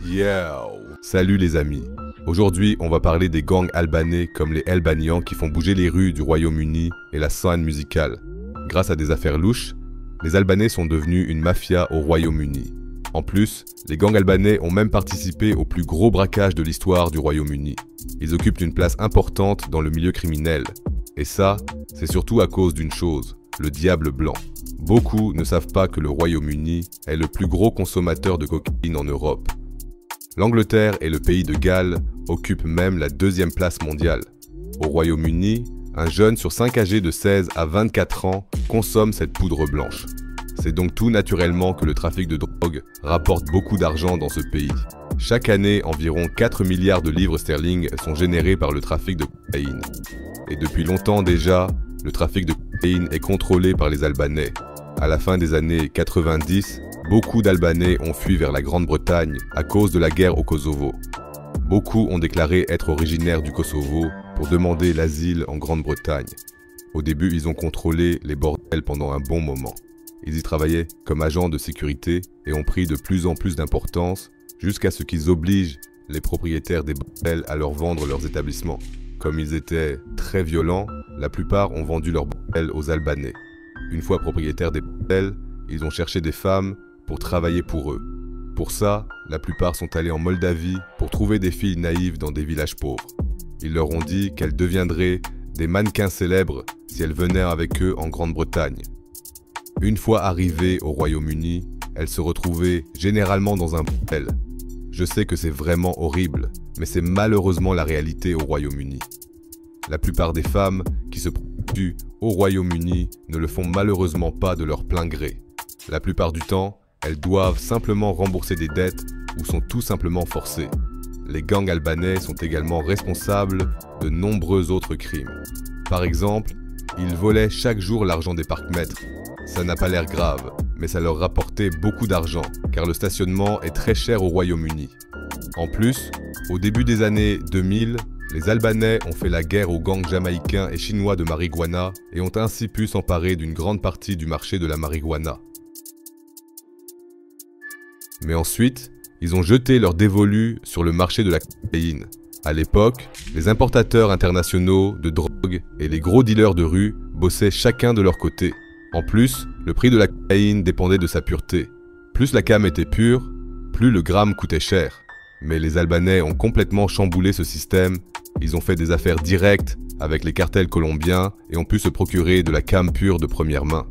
Yeah! Salut les amis. Aujourd'hui, on va parler des gangs albanais comme les Albanians qui font bouger les rues du Royaume-Uni et la scène musicale. Grâce à des affaires louches, les Albanais sont devenus une mafia au Royaume-Uni. En plus, les gangs albanais ont même participé au plus gros braquage de l'histoire du Royaume-Uni. Ils occupent une place importante dans le milieu criminel. Et ça, c'est surtout à cause d'une chose, le diable blanc. Beaucoup ne savent pas que le Royaume-Uni est le plus gros consommateur de cocaïne en Europe. L'Angleterre et le pays de Galles occupent même la 2e place mondiale. Au Royaume-Uni, un jeune sur 5 âgés de 16 à 24 ans consomme cette poudre blanche. C'est donc tout naturellement que le trafic de drogue rapporte beaucoup d'argent dans ce pays. Chaque année, environ 4 milliards de livres sterling sont générés par le trafic de cocaïne. Et depuis longtemps déjà, le trafic de cocaïne est contrôlé par les Albanais. À la fin des années 90, beaucoup d'Albanais ont fui vers la Grande-Bretagne à cause de la guerre au Kosovo. Beaucoup ont déclaré être originaires du Kosovo pour demander l'asile en Grande-Bretagne. Au début, ils ont contrôlé les bordels pendant un bon moment. Ils y travaillaient comme agents de sécurité et ont pris de plus en plus d'importance jusqu'à ce qu'ils obligent les propriétaires des bordels à leur vendre leurs établissements. Comme ils étaient très violents, la plupart ont vendu leurs bordels aux Albanais. Une fois propriétaires des bordels, ils ont cherché des femmes pour travailler pour eux. Pour ça, la plupart sont allés en Moldavie pour trouver des filles naïves dans des villages pauvres. Ils leur ont dit qu'elles deviendraient des mannequins célèbres si elles venaient avec eux en Grande-Bretagne. Une fois arrivées au Royaume-Uni, elles se retrouvaient généralement dans un bordel. Je sais que c'est vraiment horrible, mais c'est malheureusement la réalité au Royaume-Uni. La plupart des femmes qui se prostituent au Royaume-Uni ne le font malheureusement pas de leur plein gré. La plupart du temps, elles doivent simplement rembourser des dettes ou sont tout simplement forcées. Les gangs albanais sont également responsables de nombreux autres crimes. Par exemple, ils volaient chaque jour l'argent des parcs-mètres. Ça n'a pas l'air grave, mais ça leur rapportait beaucoup d'argent, car le stationnement est très cher au Royaume-Uni. En plus, au début des années 2000, les Albanais ont fait la guerre aux gangs jamaïcains et chinois de marijuana et ont ainsi pu s'emparer d'une grande partie du marché de la marijuana. Mais ensuite, ils ont jeté leur dévolu sur le marché de la cocaïne. À l'époque, les importateurs internationaux de drogue et les gros dealers de rue bossaient chacun de leur côté. En plus, le prix de la cocaïne dépendait de sa pureté. Plus la cam était pure, plus le gramme coûtait cher. Mais les Albanais ont complètement chamboulé ce système. Ils ont fait des affaires directes avec les cartels colombiens et ont pu se procurer de la cam pure de première main.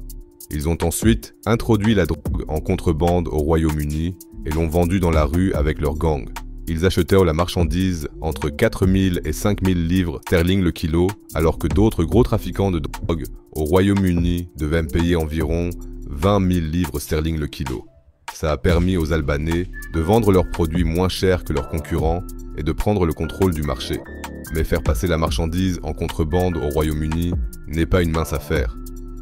Ils ont ensuite introduit la drogue en contrebande au Royaume-Uni et l'ont vendue dans la rue avec leurs gangs. Ils achetaient la marchandise entre 4 000 et 5 000 livres sterling le kilo, alors que d'autres gros trafiquants de drogue au Royaume-Uni devaient payer environ 20 000 livres sterling le kilo. Ça a permis aux Albanais de vendre leurs produits moins chers que leurs concurrents et de prendre le contrôle du marché. Mais faire passer la marchandise en contrebande au Royaume-Uni n'est pas une mince affaire.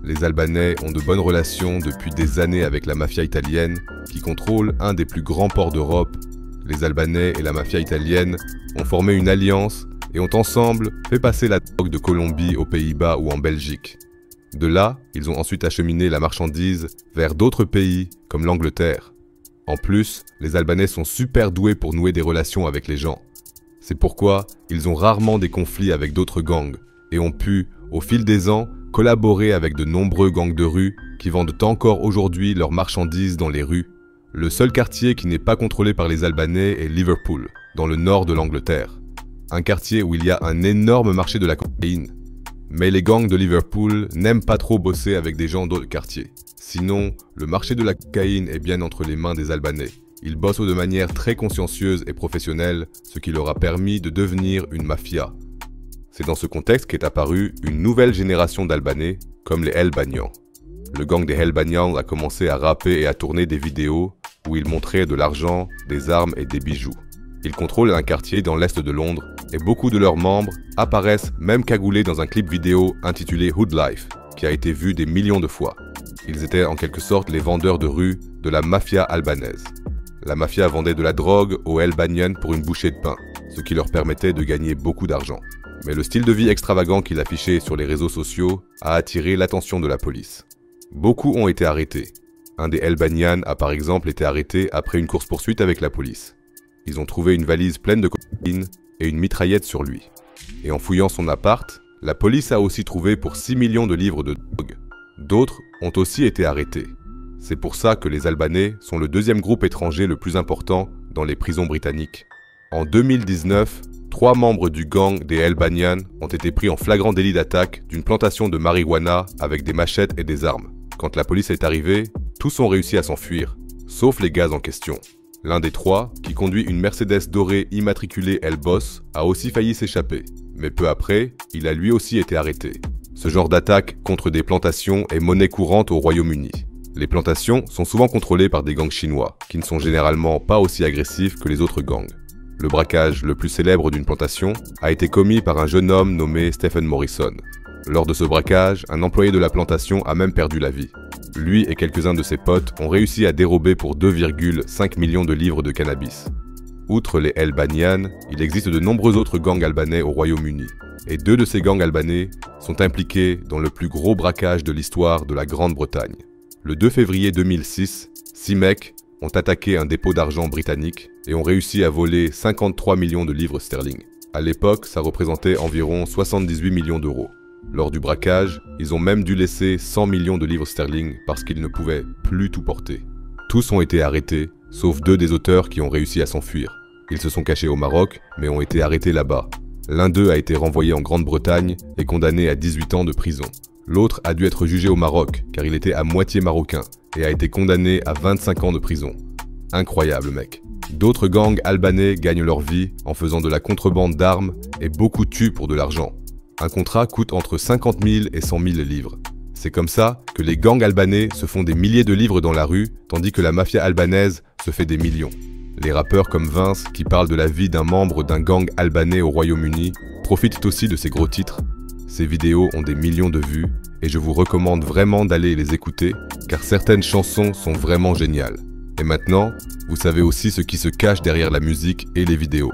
Les Albanais ont de bonnes relations depuis des années avec la mafia italienne, qui contrôle un des plus grands ports d'Europe. Les Albanais et la mafia italienne ont formé une alliance et ont ensemble fait passer la drogue de Colombie aux Pays-Bas ou en Belgique. De là, ils ont ensuite acheminé la marchandise vers d'autres pays comme l'Angleterre. En plus, les Albanais sont super doués pour nouer des relations avec les gens. C'est pourquoi ils ont rarement des conflits avec d'autres gangs et ont pu, au fil des ans, collaborer avec de nombreux gangs de rue qui vendent encore aujourd'hui leurs marchandises dans les rues. Le seul quartier qui n'est pas contrôlé par les Albanais est Liverpool, dans le nord de l'Angleterre. Un quartier où il y a un énorme marché de la cocaïne. Mais les gangs de Liverpool n'aiment pas trop bosser avec des gens d'autres quartiers. Sinon, le marché de la cocaïne est bien entre les mains des Albanais. Ils bossent de manière très consciencieuse et professionnelle, ce qui leur a permis de devenir une mafia. C'est dans ce contexte qu'est apparue une nouvelle génération d'Albanais, comme les Albanians. Le gang des Albanians a commencé à rapper et à tourner des vidéos où ils montraient de l'argent, des armes et des bijoux. Ils contrôlent un quartier dans l'est de Londres et beaucoup de leurs membres apparaissent même cagoulés dans un clip vidéo intitulé Hood Life, qui a été vu des millions de fois. Ils étaient en quelque sorte les vendeurs de rue de la mafia albanaise. La mafia vendait de la drogue aux Albanians pour une bouchée de pain, ce qui leur permettait de gagner beaucoup d'argent. Mais le style de vie extravagant qu'il affichait sur les réseaux sociaux a attiré l'attention de la police. Beaucoup ont été arrêtés. Un des El Banyan a par exemple été arrêté après une course-poursuite avec la police. Ils ont trouvé une valise pleine de cocaïne et une mitraillette sur lui. Et en fouillant son appart, la police a aussi trouvé pour 6 millions de livres de drogue. D'autres ont aussi été arrêtés. C'est pour ça que les Albanais sont le deuxième groupe étranger le plus important dans les prisons britanniques. En 2019, 3 membres du gang des El Banyan ont été pris en flagrant délit d'attaque d'une plantation de marijuana avec des machettes et des armes. Quand la police est arrivée, tous ont réussi à s'enfuir, sauf les gars en question. L'un des 3, qui conduit une Mercedes dorée immatriculée El Boss, a aussi failli s'échapper. Mais peu après, il a lui aussi été arrêté. Ce genre d'attaque contre des plantations est monnaie courante au Royaume-Uni. Les plantations sont souvent contrôlées par des gangs chinois, qui ne sont généralement pas aussi agressifs que les autres gangs. Le braquage le plus célèbre d'une plantation a été commis par un jeune homme nommé Stephen Morrison. Lors de ce braquage, un employé de la plantation a même perdu la vie. Lui et quelques-uns de ses potes ont réussi à dérober pour 2,5 millions de livres de cannabis. Outre les El Banyan, il existe de nombreux autres gangs albanais au Royaume-Uni. Et 2 de ces gangs albanais sont impliqués dans le plus gros braquage de l'histoire de la Grande-Bretagne. Le 2 février 2006, 6 mecs ont attaqué un dépôt d'argent britannique et ont réussi à voler 53 millions de livres sterling. À l'époque, ça représentait environ 78 millions d'euros. Lors du braquage, ils ont même dû laisser 100 millions de livres sterling parce qu'ils ne pouvaient plus tout porter. Tous ont été arrêtés, sauf 2 des auteurs qui ont réussi à s'enfuir. Ils se sont cachés au Maroc, mais ont été arrêtés là-bas. L'un d'eux a été renvoyé en Grande-Bretagne et condamné à 18 ans de prison. L'autre a dû être jugé au Maroc, car il était à moitié marocain, et a été condamné à 25 ans de prison. Incroyable, mec. D'autres gangs albanais gagnent leur vie en faisant de la contrebande d'armes et beaucoup tuent pour de l'argent. Un contrat coûte entre 50 000 et 100 000 livres. C'est comme ça que les gangs albanais se font des milliers de livres dans la rue, tandis que la mafia albanaise se fait des millions. Les rappeurs comme Vince, qui parlent de la vie d'un membre d'un gang albanais au Royaume-Uni, profitent aussi de ces gros titres. Ces vidéos ont des millions de vues, et je vous recommande vraiment d'aller les écouter, car certaines chansons sont vraiment géniales. Et maintenant, vous savez aussi ce qui se cache derrière la musique et les vidéos.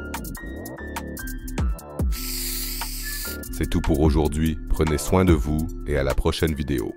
C'est tout pour aujourd'hui, prenez soin de vous et à la prochaine vidéo.